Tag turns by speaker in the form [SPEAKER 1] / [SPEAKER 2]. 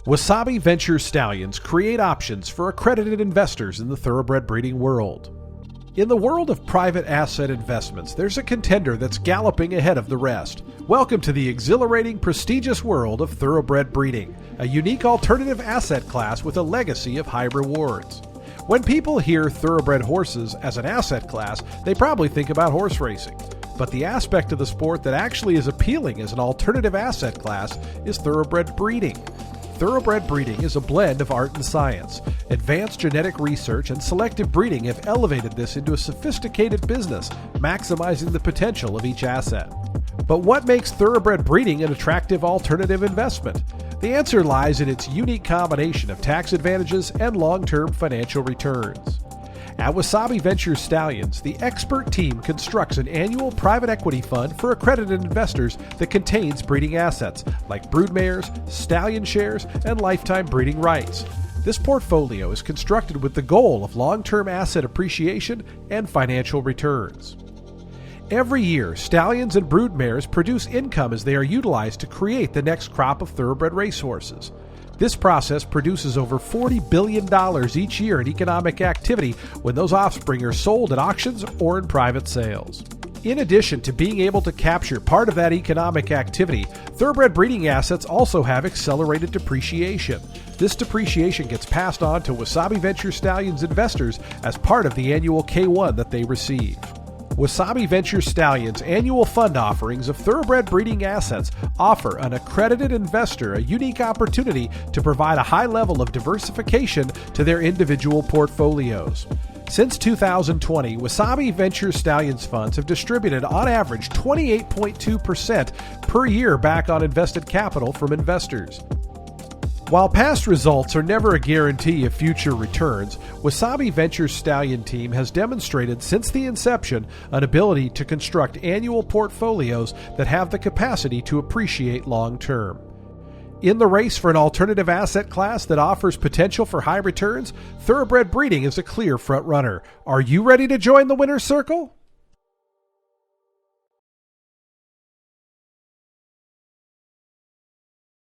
[SPEAKER 1] Wasabi Ventures Stallions create options for accredited investors in the thoroughbred breeding world. In the world of private asset investments, there's a contender that's galloping ahead of the rest. Welcome to the exhilarating, prestigious world of thoroughbred breeding, a unique alternative asset class with a legacy of high rewards. When people hear thoroughbred horses as an asset class, they probably think about horse racing. But the aspect of the sport that actually is appealing as an alternative asset class is thoroughbred breeding. Thoroughbred breeding is a blend of art and science. Advanced genetic research and selective breeding have elevated this into a sophisticated business, maximizing the potential of each asset. But what makes thoroughbred breeding an attractive alternative investment? The answer lies in its unique combination of tax advantages and long-term financial returns. At Wasabi Ventures Stallions, the expert team constructs an annual private equity fund for accredited investors that contains breeding assets like broodmares, stallion shares, and lifetime breeding rights. This portfolio is constructed with the goal of long-term asset appreciation and financial returns. Every year, stallions and broodmares produce income as they are utilized to create the next crop of thoroughbred racehorses. This process produces over $40 billion each year in economic activity when those offspring are sold at auctions or in private sales. In addition to being able to capture part of that economic activity, thoroughbred breeding assets also have accelerated depreciation. This depreciation gets passed on to Wasabi Ventures Stallions investors as part of the annual K1 that they receive. Wasabi Ventures Stallions' annual fund offerings of thoroughbred breeding assets offer an accredited investor a unique opportunity to provide a high level of diversification to their individual portfolios. Since 2020, Wasabi Ventures Stallions funds have distributed on average 28.2% per year back on invested capital from investors. While past results are never a guarantee of future returns, Wasabi Ventures Stallion team has demonstrated since the inception an ability to construct annual portfolios that have the capacity to appreciate long term. In the race for an alternative asset class that offers potential for high returns, thoroughbred breeding is a clear front runner. Are you ready to join the winner's circle?